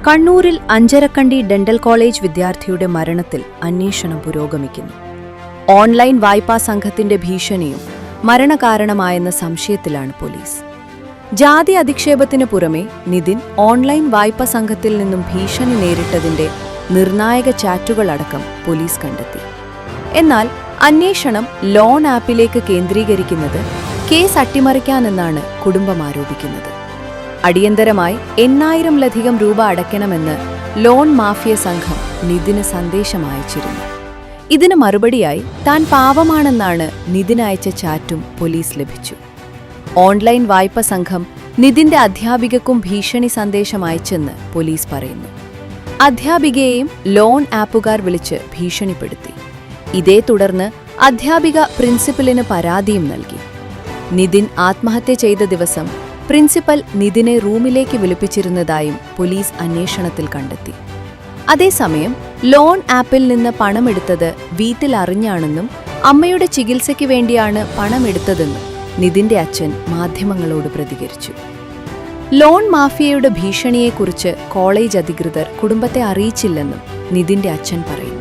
കണ്ണൂരിൽ Anjarakandy dental college വിദ്യാർത്ഥിയുടെ മരണത്തിൽ അന്വേഷണം പുരോഗമിക്കുന്നു. ഓൺലൈൻ വായ്പാ സംഘത്തിന്റെ ഭീഷണിയും മരണകാരണമായെന്ന സംശയത്തിലാണ് പോലീസ്. ജാതി അധിക്ഷേപത്തിന് പുറമെ നിതിൻ ഓൺലൈൻ വായ്പാ സംഘത്തിൽ നിന്നും ഭീഷണി നേരിട്ടതിന്റെ നിർണായക ചാറ്റുകളടക്കം പോലീസ് കണ്ടെത്തി. എന്നാൽ അന്വേഷണം ലോൺ ആപ്പിലേക്ക് കേന്ദ്രീകരിക്കുന്നത് കേസ് അട്ടിമറിക്കാനെന്നാണ് കുടുംബം ആരോപിക്കുന്നത്. അടിയന്തരമായി 8,000-ലധികം രൂപ അടയ്ക്കണമെന്ന് ലോൺ മാഫിയ സംഘം നിതിന് സന്ദേശം അയച്ചിരുന്നു. ഇതിന് മറുപടിയായി താൻ പാവമാണെന്നാണ് നിതിൻ അയച്ച ചാറ്റും പോലീസ് ലഭിച്ചു. ഓൺലൈൻ വായ്പ സംഘം നിതിന്റെ അധ്യാപികക്കും ഭീഷണി സന്ദേശം അയച്ചെന്ന് പോലീസ് പറയുന്നു. അധ്യാപികയെയും ലോൺ ആപ്പുകാർ വിളിച്ച് ഭീഷണിപ്പെടുത്തി. ഇതേ തുടർന്ന് അധ്യാപിക പ്രിൻസിപ്പലിന് പരാതിയും നൽകി. നിതിൻ ആത്മഹത്യ ചെയ്ത ദിവസം പ്രിൻസിപ്പൽ നിതിനെ റൂമിലേക്ക് വിളിപ്പിച്ചിരുന്നതായും പോലീസ് അന്വേഷണത്തിൽ കണ്ടെത്തി. അതേസമയം ലോൺ ആപ്പിൽ നിന്ന് പണമെടുത്തത് വീട്ടിൽ അറിഞ്ഞാണെന്നും അമ്മയുടെ ചികിത്സയ്ക്ക് വേണ്ടിയാണ് പണമെടുത്തതെന്നും നിതിന്റെ അച്ഛൻ മാധ്യമങ്ങളോട് പ്രതികരിച്ചു. ലോൺ മാഫിയയുടെ ഭീഷണിയെക്കുറിച്ച് കോളേജ് അധികൃതർ കുടുംബത്തെ അറിയിച്ചില്ലെന്നും നിതിന്റെ അച്ഛൻ പറയുന്നു.